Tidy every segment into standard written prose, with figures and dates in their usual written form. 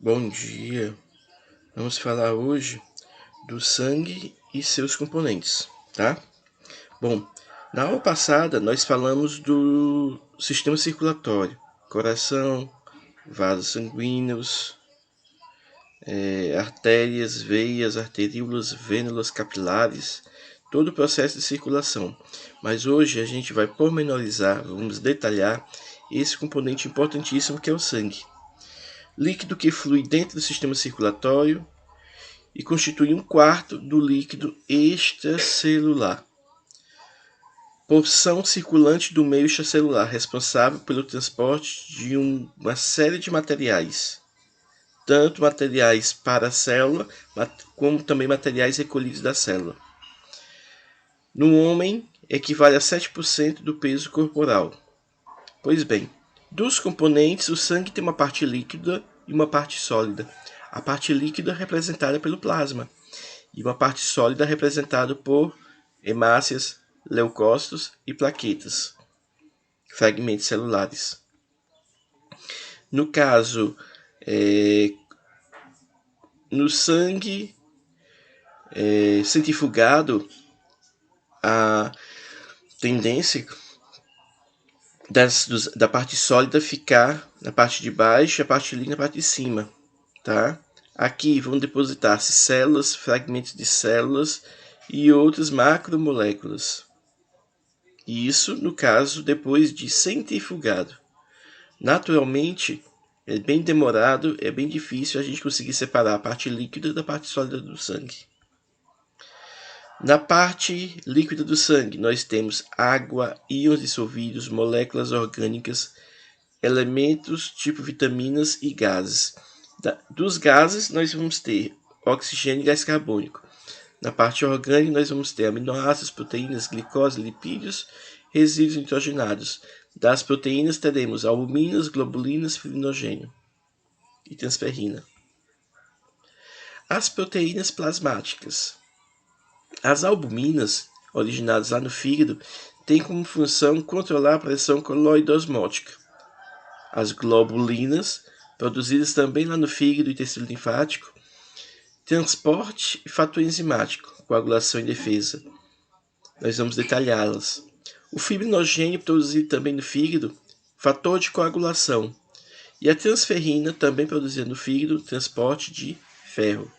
Bom dia. Vamos falar hoje do sangue e seus componentes, tá? Bom, na aula passada nós falamos do sistema circulatório, coração, vasos sanguíneos, artérias, veias, arteríolas, vênulas, capilares, todo o processo de circulação. Mas hoje a gente vai pormenorizar, vamos detalhar esse componente importantíssimo que é o sangue. Líquido que flui dentro do sistema circulatório e constitui um quarto do líquido extracelular. Porção circulante do meio extracelular, responsável pelo transporte de uma série de materiais, tanto materiais para a célula, como também materiais recolhidos da célula. No homem, equivale a 7% do peso corporal. Pois bem, dos componentes, o sangue tem uma parte líquida e uma parte sólida. A parte líquida é representada pelo plasma, e uma parte sólida representada por hemácias, leucócitos e plaquetas, fragmentos celulares. No caso, no sangue centrifugado, a tendência da parte sólida ficar na parte de baixo e a parte líquida na parte de cima, tá? Aqui vão depositar-se células, fragmentos de células e outras macromoléculas. Isso, no caso, depois de centrifugado. Naturalmente, é bem demorado, é bem difícil a gente conseguir separar a parte líquida da parte sólida do sangue. Na parte líquida do sangue, nós temos água, íons dissolvidos, moléculas orgânicas, elementos tipo vitaminas e gases. Dos gases, nós vamos ter oxigênio e gás carbônico. Na parte orgânica, nós vamos ter aminoácidos, proteínas, glicose, lipídios, resíduos nitrogenados. Das proteínas, teremos albuminas, globulinas, fibrinogênio e transferrina. As proteínas plasmáticas. As albuminas, originadas lá no fígado, têm como função controlar a pressão coloidosmótica. As globulinas, produzidas também lá no fígado e tecido linfático, transporte e fator enzimático, coagulação e defesa. Nós vamos detalhá-las. O fibrinogênio, produzido também no fígado, fator de coagulação. E a transferrina, também produzida no fígado, transporte de ferro.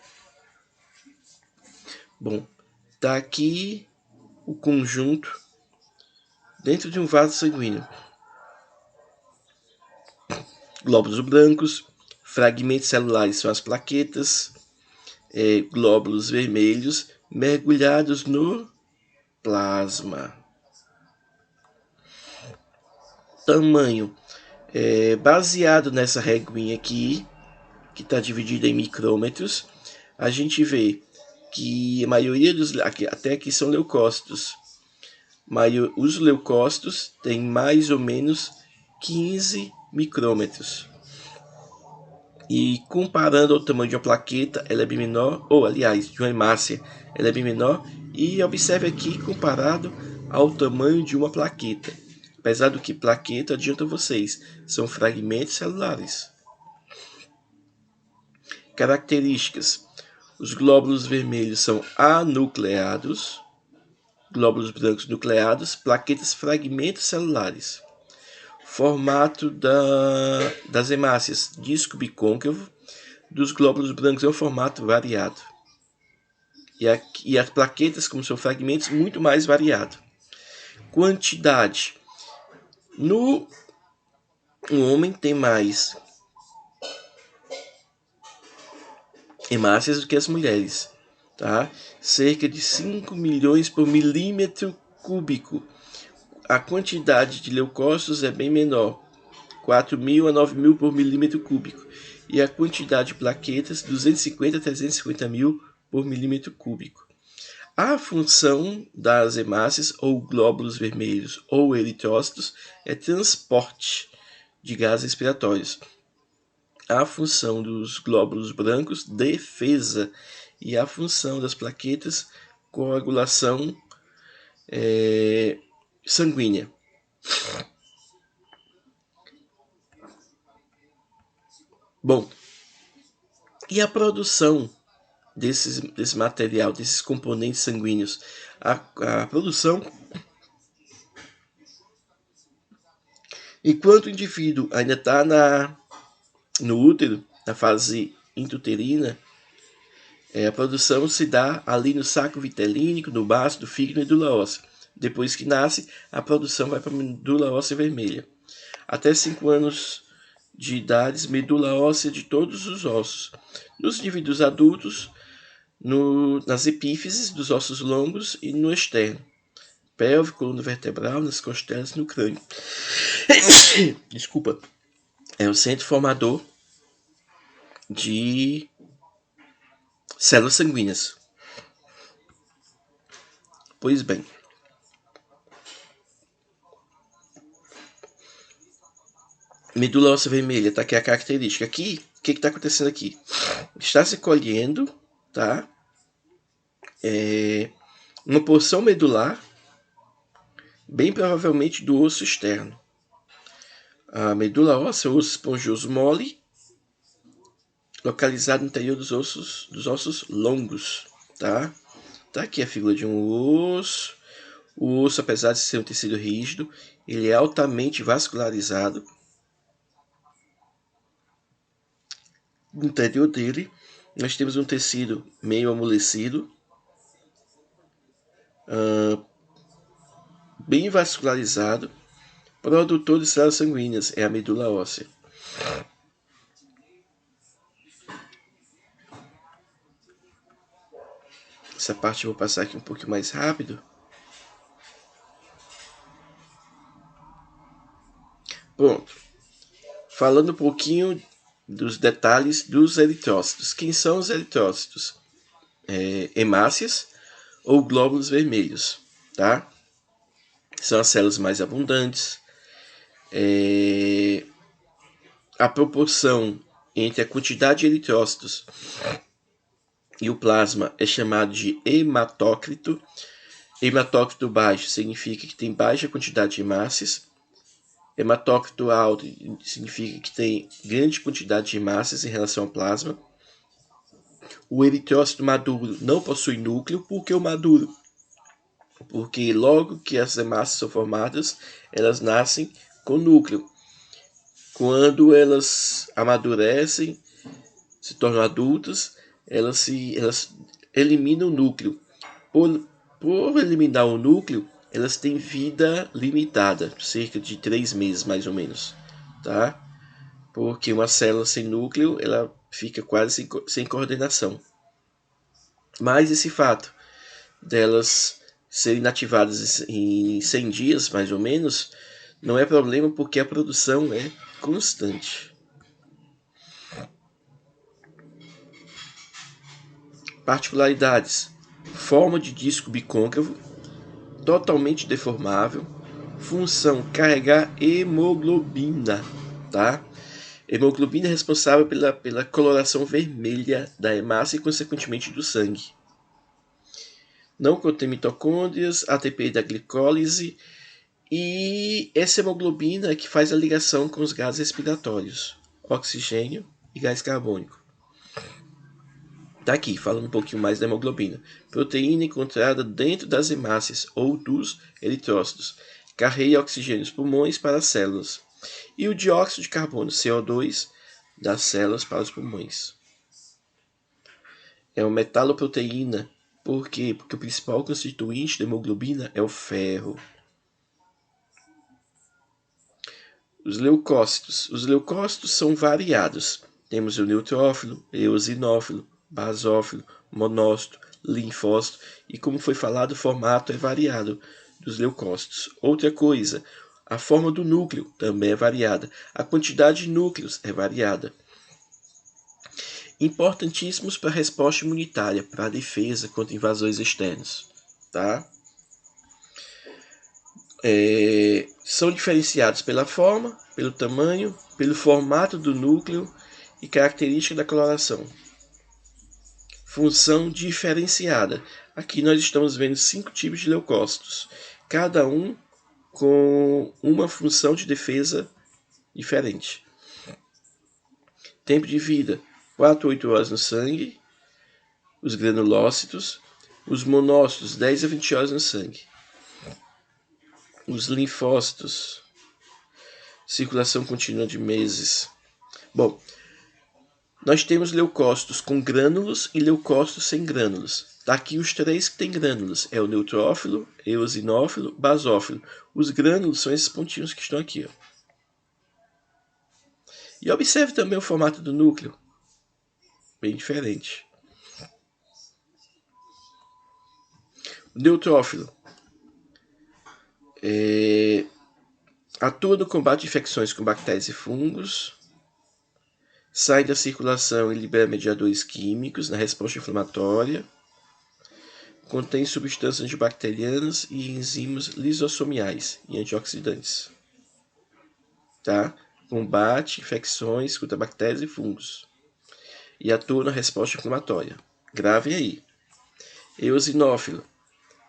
Bom, está aqui o conjunto dentro de um vaso sanguíneo. Glóbulos brancos, fragmentos celulares são as plaquetas, glóbulos vermelhos mergulhados no plasma. Tamanho, baseado nessa reguinha aqui, que está dividida em micrômetros, a gente vê que a maioria até aqui são leucócitos. Os leucócitos têm mais ou menos 15 micrômetros. E comparando ao tamanho de uma plaqueta, ela é bem menor, ou aliás, de uma hemácia, ela é bem menor. E observe aqui comparado ao tamanho de uma plaqueta. Apesar do que plaqueta, adianta vocês, são fragmentos celulares. Características: os glóbulos vermelhos são anucleados, glóbulos brancos nucleados, plaquetas fragmentos celulares. Formato das hemácias: disco bicôncavo, dos glóbulos brancos é um formato variado. E as plaquetas, como são fragmentos, muito mais variado. Quantidade: no homem tem mais hemácias do que as mulheres, tá? Cerca de 5 milhões por milímetro cúbico. A quantidade de leucócitos é bem menor, 4.000 a 9.000 por milímetro cúbico. E a quantidade de plaquetas, 250 a 350 mil por milímetro cúbico. A função das hemácias, ou glóbulos vermelhos, ou eritrócitos, é transporte de gases respiratórios. A função dos glóbulos brancos, defesa. E a função das plaquetas, coagulação sanguínea. Bom, E a produção desse material, desses componentes sanguíneos, a produção, enquanto o indivíduo ainda está no útero, na fase intrauterina, a produção se dá ali no saco vitelínico, no baço, do fígado e medula óssea. Depois que nasce, a produção vai para a medula óssea vermelha. Até 5 anos de idade, medula óssea de todos os ossos. Nos indivíduos adultos, nas epífises dos ossos longos e no externo. Pélvico, coluna vertebral, nas costelas e no crânio. Desculpa. É o centro formador de células sanguíneas. Pois bem. Medula óssea vermelha, tá aqui a característica. Aqui, o que está acontecendo aqui? Está se colhendo, tá? Uma porção medular, bem provavelmente do osso externo. A medula óssea, o osso esponjoso mole, localizado no interior dos ossos longos, tá? Tá aqui a figura de um osso. O osso, apesar de ser um tecido rígido, ele é altamente vascularizado. No interior dele, nós temos um tecido meio amolecido, bem vascularizado, produtor de células sanguíneas, é a medula óssea. Essa parte eu vou passar aqui um pouquinho mais rápido. Pronto. Falando um pouquinho dos detalhes dos eritrócitos. Quem são os eritrócitos? Hemácias ou glóbulos vermelhos, tá? São as células mais abundantes. A proporção entre a quantidade de eritrócitos e o plasma é chamado de hematócrito. Hematócrito baixo significa que tem baixa quantidade de hemácias. Hematócrito alto significa que tem grande quantidade de hemácias em relação ao plasma. O eritrócito maduro não possui núcleo. Por que o maduro? Porque logo que as hemácias são formadas, elas nascem com núcleo. Quando elas amadurecem, se tornam adultas, elas eliminam o núcleo. Por eliminar o núcleo, elas têm vida limitada, cerca de 3 meses mais ou menos, tá? Porque uma célula sem núcleo, ela fica quase sem coordenação. Mas esse fato delas serem inativadas em 100 dias, mais ou menos, não é problema porque a produção é constante. Particularidades: forma de disco bicôncavo, totalmente deformável, função carregar hemoglobina, tá? Hemoglobina é responsável pela coloração vermelha da hemácia e consequentemente do sangue. Não contém mitocôndrias, ATP da glicólise, e essa hemoglobina é que faz a ligação com os gases respiratórios, oxigênio e gás carbônico. Tá aqui, falando um pouquinho mais da hemoglobina. Proteína encontrada dentro das hemácias ou dos eritrócitos. Carrega oxigênio dos pulmões para as células. E o dióxido de carbono, CO2, das células para os pulmões. É uma metaloproteína. Por quê? Porque o principal constituinte da hemoglobina é o ferro. Os leucócitos. Os leucócitos são variados. Temos o neutrófilo, eosinófilo, basófilo, monócito, linfócito, e como foi falado, o formato é variado dos leucócitos. Outra coisa, a forma do núcleo também é variada. A quantidade de núcleos é variada. Importantíssimos para a resposta imunitária, para a defesa contra invasores externos. Tá? São diferenciados pela forma, pelo tamanho, pelo formato do núcleo e característica da coloração. Função diferenciada. Aqui nós estamos vendo 5 tipos de leucócitos, cada um com uma função de defesa diferente. Tempo de vida. 4 a 8 horas no sangue, os granulócitos, os monócitos 10 a 20 horas no sangue, os linfócitos, circulação contínua de meses. Bom, nós temos leucócitos com grânulos e leucócitos sem grânulos. Daqui os três que tem grânulos é o neutrófilo, eosinófilo, basófilo. Os grânulos são esses pontinhos que estão aqui. Ó. E observe também o formato do núcleo, bem diferente. O neutrófilo atua no combate de infecções com bactérias e fungos, sai da circulação e libera mediadores químicos na resposta inflamatória, contém substâncias antibacterianas e enzimas lisossomiais e antioxidantes. Tá? Combate infecções contra bactérias e fungos e atua na resposta inflamatória. Gravem aí. Eosinófilo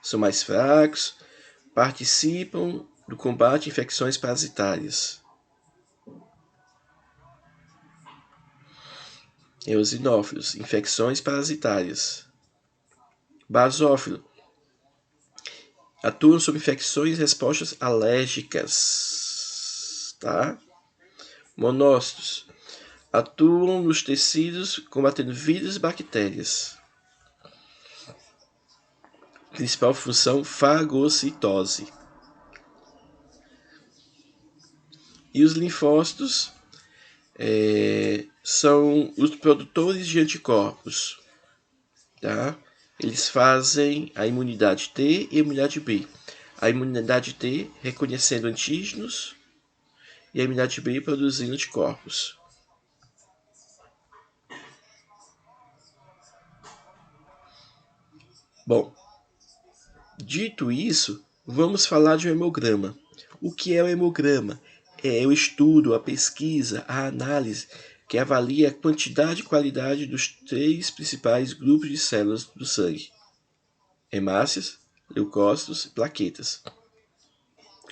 são mais fracos, participam do combate a infecções parasitárias. Eosinófilos, infecções parasitárias. Basófilo, atuam sobre infecções e respostas alérgicas. Tá? Monócitos, atuam nos tecidos combatendo vírus e bactérias. Principal função, fagocitose. E os linfócitos são os produtores de anticorpos. Tá? Eles fazem a imunidade T e a imunidade B. A imunidade T reconhecendo antígenos e a imunidade B produzindo anticorpos. Bom, dito isso, vamos falar de um hemograma. O que é o hemograma? É o estudo, a pesquisa, a análise que avalia a quantidade e qualidade dos 3 principais grupos de células do sangue: hemácias, leucócitos e plaquetas.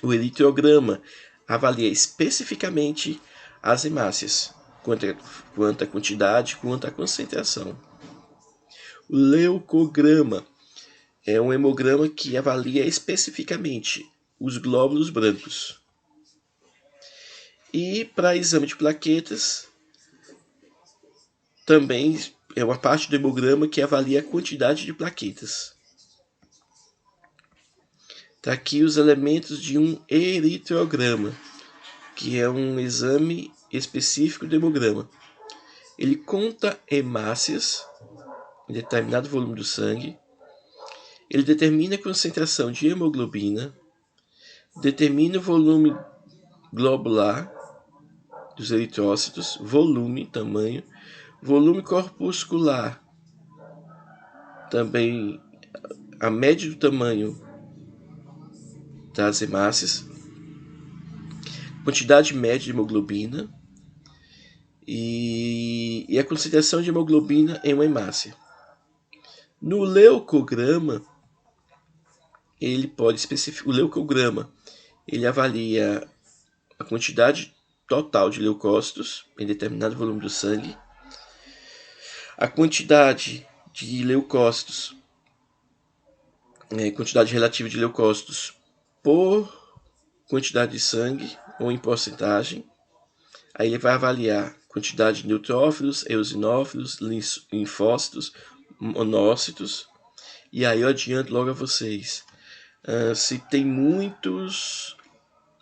O eritrograma avalia especificamente as hemácias, quanto à quantidade, quanto à concentração. O leucograma é um hemograma que avalia especificamente os glóbulos brancos. E para exame de plaquetas, também é uma parte do hemograma que avalia a quantidade de plaquetas. Está aqui os elementos de um eritrograma, que é um exame específico do hemograma. Ele conta hemácias em determinado volume do sangue, ele determina a concentração de hemoglobina, determina o volume globular dos eritrócitos, volume, tamanho, volume corpuscular, também a média do tamanho das hemácias, quantidade média de hemoglobina e a concentração de hemoglobina em uma hemácia. No leucograma, ele pode especificar. O leucograma ele avalia a quantidade total de leucócitos em determinado volume do sangue, a quantidade de leucócitos, quantidade relativa de leucócitos por quantidade de sangue ou em porcentagem. Aí ele vai avaliar quantidade de neutrófilos, eosinófilos, linfócitos, monócitos. E aí eu adianto logo a vocês, se tem muitos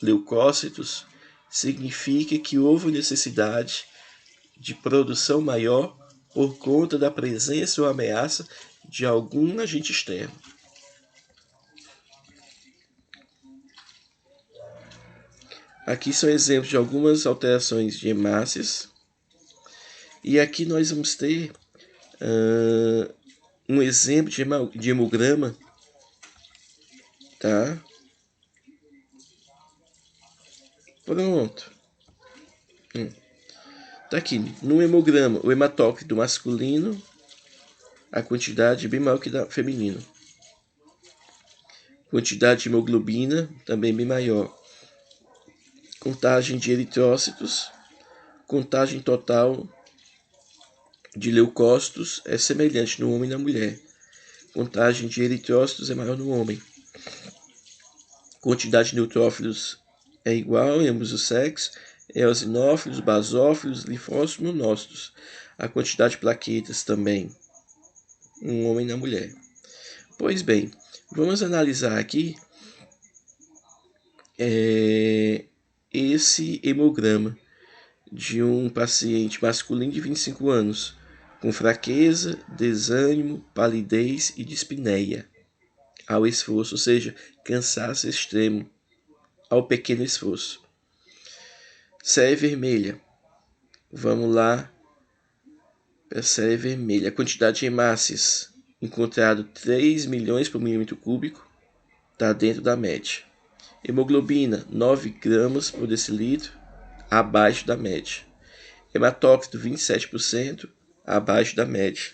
leucócitos, significa que houve necessidade de produção maior por conta da presença ou ameaça de algum agente externo. Aqui são exemplos de algumas alterações de hemácias. E aqui nós vamos ter um exemplo de hemograma. Tá? Pronto. Tá aqui, no hemograma, o hematócrito masculino, a quantidade bem maior que da feminino. Quantidade de hemoglobina também bem maior. Contagem de eritrócitos, contagem total de leucócitos é semelhante no homem e na mulher. Contagem de eritrócitos é maior no homem. Quantidade de neutrófilos é igual em ambos os sexos. Eosinófilos, basófilos, linfócitos, monócitos. A quantidade de plaquetas também, um homem e na mulher. Pois bem, vamos analisar aqui esse hemograma de um paciente masculino de 25 anos, com fraqueza, desânimo, palidez e dispneia ao esforço, ou seja, cansaço extremo ao pequeno esforço. Série vermelha. Vamos lá para a série vermelha. A quantidade de hemácias encontrado 3 milhões por milímetro cúbico, está dentro da média. Hemoglobina 9 gramas por decilitro, abaixo da média. Hematócrito 27%, abaixo da média.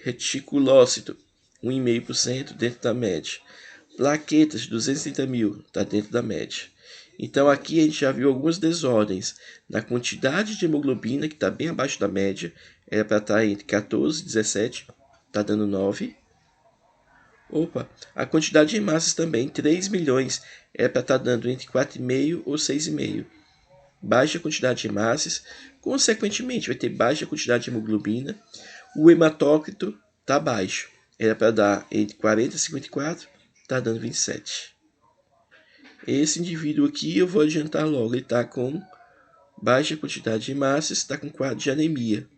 Reticulócito 1,5% dentro da média. Plaquetas 230 mil, está dentro da média. Então aqui a gente já viu algumas desordens na quantidade de hemoglobina, que está bem abaixo da média, era para estar entre 14 e 17, está dando 9. Opa, a quantidade de hemácias também, 3 milhões, era para estar dando entre 4,5 ou 6,5. Baixa quantidade de hemácias, consequentemente vai ter baixa quantidade de hemoglobina. O hematócrito está baixo, era para dar entre 40 e 54, está dando 27. Esse indivíduo aqui, eu vou adiantar logo, ele está com baixa quantidade de hemácias, está com quadro de anemia.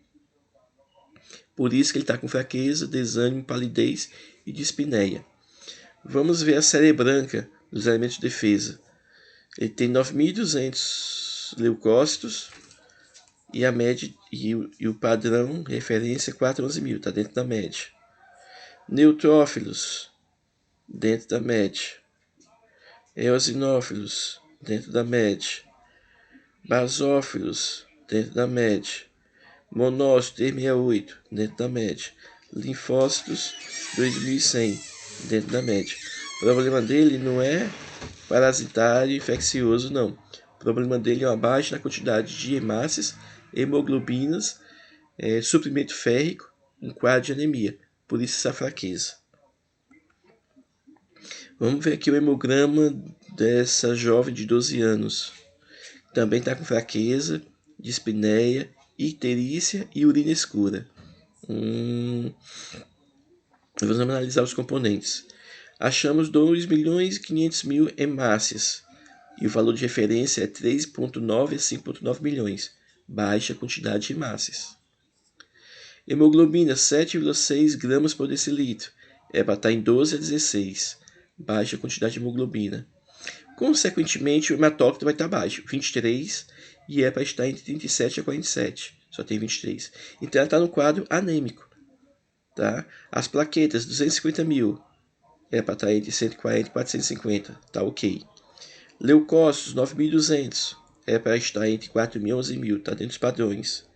Por isso que ele está com fraqueza, desânimo, palidez e dispneia. Vamos ver a série branca dos elementos de defesa. Ele tem 9.200 leucócitos e a média e o padrão referência é 411.000, está dentro da média. Neutrófilos, dentro da média. Eosinófilos, dentro da média. Basófilos, dentro da média. Monócito, 368, dentro da média. Linfócitos, 2.100, dentro da média. O problema dele não é parasitário infeccioso, não. O problema dele é uma baixa na quantidade de hemácias, hemoglobinas, suprimento férrico, um quadro de anemia. Por isso essa fraqueza. Vamos ver aqui o hemograma dessa jovem de 12 anos. Também está com fraqueza, dispneia, icterícia e urina escura. Vamos analisar os componentes. Achamos 2.500.000 hemácias e o valor de referência é 3,9 a 5,9 milhões. Baixa quantidade de hemácias. Hemoglobina 7,6 gramas por decilitro. É para estar em 12 a 16. Baixa quantidade de hemoglobina. Consequentemente, o hematócrito vai estar baixo, 23, e é para estar entre 37 a 47. Só tem 23. Então ela está no quadro anêmico. Tá? As plaquetas, 250.000. É para estar entre 140 e 450. Tá ok. Leucócitos, 9.200. É para estar entre 4.000 e 11.000. Tá dentro dos padrões.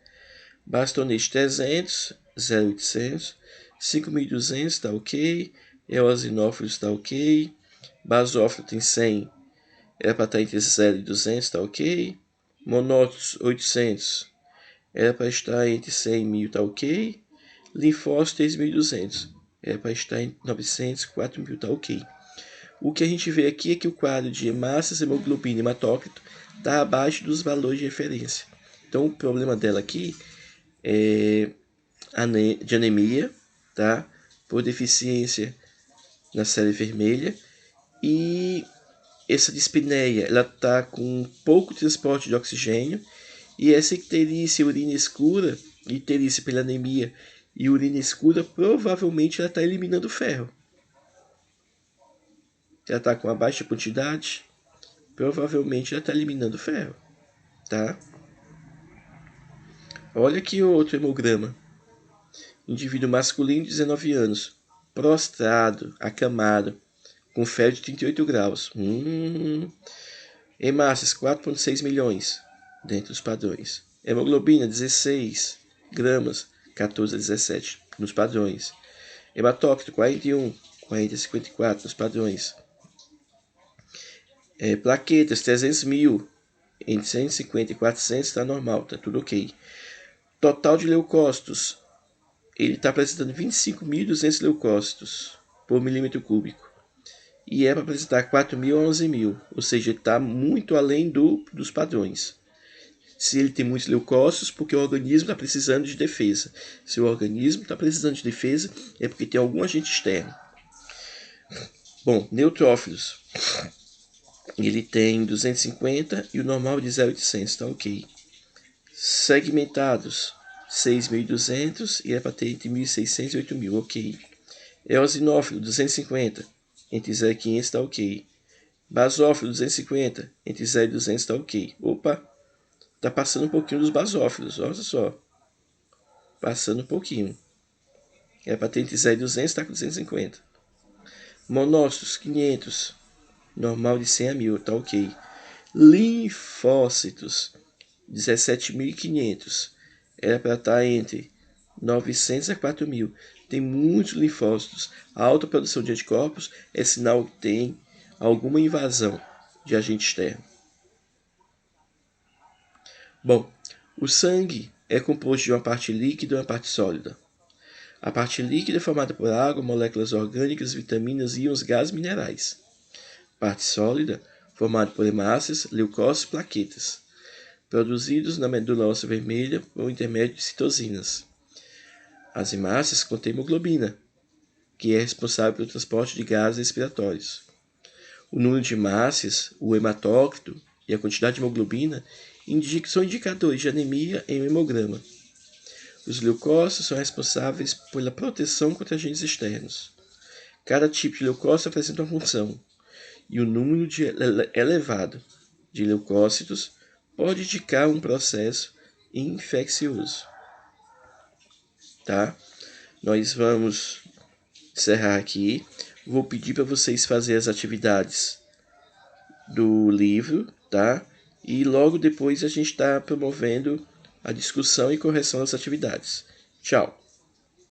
Bastonete, 300. 0,800. 5.200. Tá ok. Eosinófilos, tá ok. Basófilo tem 100. Era para estar entre 0 e 200. Tá ok. Monócitos, 800. Era para estar entre 100.000. Tá ok. Linfócito, 3.200. É para estar em 900, 4.000, tá ok. O que a gente vê aqui é que o quadro de hemácias, hemoglobina e hematócrito está abaixo dos valores de referência. Então, o problema dela aqui é de anemia, tá? Por deficiência na série vermelha. E essa dispneia, ela está com pouco transporte de oxigênio. E essa icterícia, urina escura, icterícia pela anemia e urina escura, provavelmente ela está eliminando ferro. Se ela está com uma baixa quantidade, provavelmente ela está eliminando ferro. Tá? Olha aqui outro hemograma. Indivíduo masculino de 19 anos, prostrado, acamado, com febre de 38 graus. Hemácias, 4,6 milhões, dentro dos padrões. Hemoglobina, 16 gramas, 14 a 17, nos padrões. Hematócrito, 41, 40 a 54, nos padrões. Plaquetas, 300.000, entre 150 e 400, está normal, está tudo ok. Total de leucócitos, ele está apresentando 25.200 leucócitos por milímetro cúbico. E é para apresentar 4.000 a 11.000, ou seja, ele está muito além dos padrões. Se ele tem muitos leucócitos, porque o organismo está precisando de defesa. Se o organismo está precisando de defesa, é porque tem algum agente externo. Bom, neutrófilos. Ele tem 250 e o normal de 0,800, tá ok. Segmentados, 6.200 e é para ter entre 1.600 e 8.000, ok. Eosinófilo, 250, entre 0 e 500, tá ok. Basófilo, 250, entre 0 e 200, tá ok. Opa, tá passando um pouquinho dos basófilos, olha só. Passando um pouquinho. É para ter entre 0 e 200, tá com 250. Monócitos, 500. Normal de 100 a 1.000, tá ok. Linfócitos, 17.500. Era para estar entre 900 a 4.000. Tem muitos linfócitos. A alta produção de anticorpos é sinal que tem alguma invasão de agente externo. Bom, o sangue é composto de uma parte líquida e uma parte sólida. A parte líquida é formada por água, moléculas orgânicas, vitaminas, íons, gases, minerais. Parte sólida, formada por hemácias, leucócitos e plaquetas, produzidos na medula óssea vermelha por intermédio de citosinas. As hemácias contêm hemoglobina, que é responsável pelo transporte de gases respiratórios. O número de hemácias, o hematócrito e a quantidade de hemoglobina são indicadores de anemia em um hemograma. Os leucócitos são responsáveis pela proteção contra agentes externos. Cada tipo de leucócito apresenta uma função, e o número elevado de leucócitos pode indicar um processo infeccioso. Tá? Nós vamos encerrar aqui. Vou pedir para vocês fazerem as atividades do livro, tá? E logo depois a gente está promovendo a discussão e correção das atividades. Tchau!